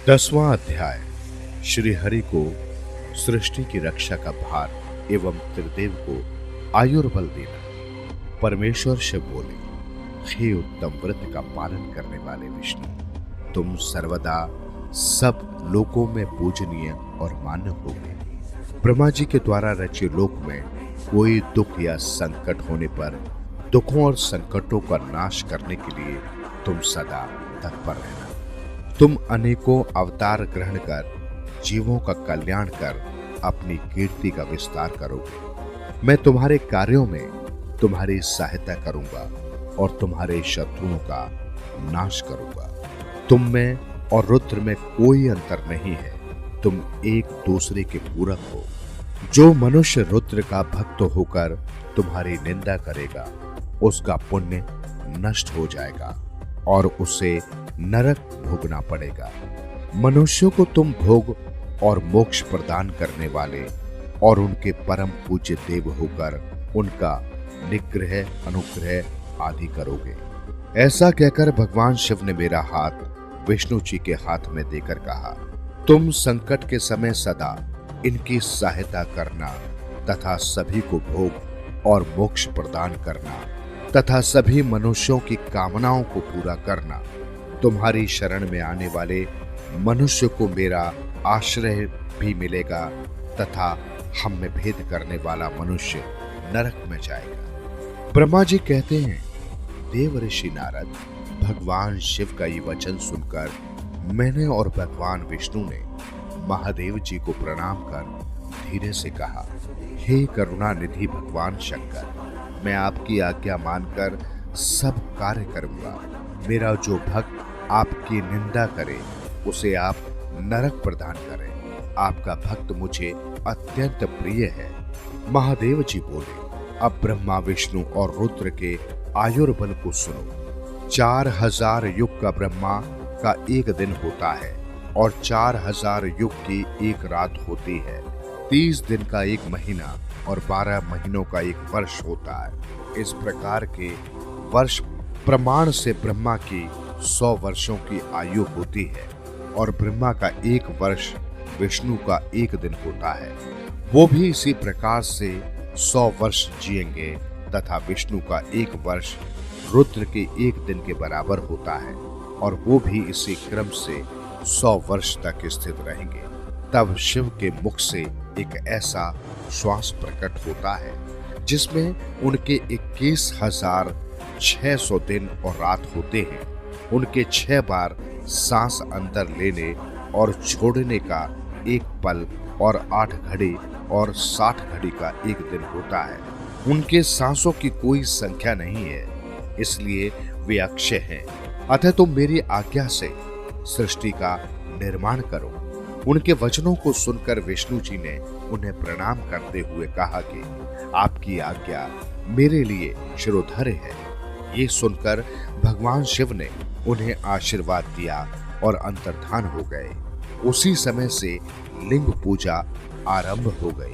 10वां अध्याय। श्री हरि को सृष्टि की रक्षा का भार एवं त्रिदेव को आयुर्बल देना। परमेश्वर शिव बोले, हे उत्तम व्रत का पालन करने वाले विष्णु, तुम सर्वदा सब लोकों में पूजनीय और मान्य होगे। ब्रह्मा जी के द्वारा रचे लोक में कोई दुख या संकट होने पर दुखों और संकटों का नाश करने के लिए तुम सदा तत्पर रहना। तुम अनेकों अवतार ग्रहण कर जीवों का कल्याण कर अपनी कीर्ति का विस्तार करोगे। मैं तुम्हारे कार्यों में तुम्हारी सहायता करूंगा और तुम्हारे शत्रुओं का नाश करूंगा। तुम में और रुद्र में कोई अंतर नहीं है, तुम एक दूसरे के पूरक हो। जो मनुष्य रुद्र का भक्त होकर तुम्हारी निंदा करेगा, उसका पुण्य नष्ट हो जाएगा और उसे नरक भोगना पड़ेगा। मनुष्यों को तुम भोग और मोक्ष प्रदान करने वाले और उनके परम पूज्य देव होकर उनका निग्रह, अनुग्रह आदि करोगे। ऐसा कहकर भगवान शिव ने मेरा हाथ विष्णु जी के हाथ में देकर कहा, तुम संकट के समय सदा इनकी सहायता करना तथा सभी को भोग और मोक्ष प्रदान करना तथा सभी मनुष्यों की कामनाओं को पूरा करना। तुम्हारी शरण में आने वाले मनुष्य को मेरा आश्रय भी मिलेगा तथा हम में भेद करने वाला मनुष्य नरक में जाएगा। ब्रह्मा जी कहते हैं, देव ऋषि नारद, भगवान शिव का ये वचन सुनकर मैंने और भगवान विष्णु ने महादेव जी को प्रणाम कर धीरे से कहा, हे करुणा निधि भगवान शंकर, मैं आपकी आज्ञा मानकर सब कार्य करूंगा। मेरा जो भक्त आपकी निंदा करे उसे आप नरक प्रदान करें। आपका भक्त मुझे अत्यंत प्रिय है। महादेव जी बोले, अब ब्रह्मा विष्णु और रुद्र के आयुर्बल को सुनो। 4000 युग का ब्रह्मा का एक दिन होता है और 4000 युग की एक रात होती है। 30 दिन का एक महीना और 12 महीनों का एक वर्ष होता है। इस प्रकार के वर्ष प्रमाण से ब्रह्मा की 100 वर्षों की आयु होती है और ब्रह्मा का एक वर्ष विष्णु का एक दिन होता है। वो भी इसी प्रकार से 100 वर्ष जिएंगे तथा विष्णु का एक वर्ष रुद्र के एक दिन के बराबर होता है और वो भी इसी क्रम से 100 वर्ष तक स्थित रहेंगे। तब शिव के मुख से एक ऐसा श्वास प्रकट होता है जिसमें उनके 21,600 दिन और रात होते हैं। उनके 6 बार सांस अंदर लेने और छोड़ने का एक पल और 8 घड़ी और 60 घड़ी का एक दिन होता है। उनके सांसों की कोई संख्या नहीं है, इसलिए वे अक्षय हैं। अतः तुम मेरी आज्ञा से सृष्टि का निर्माण करो। उनके वचनों को सुनकर विष्णु जी ने उन्हें प्रणाम करते हुए कहा कि आपकी आज्ञा मेरे लिए शिरोधार्य है। ये सुनकर भगवान शिव ने उन्हें आशीर्वाद दिया और अंतर्धान हो गए। उसी समय से लिंग पूजा आरंभ हो गई।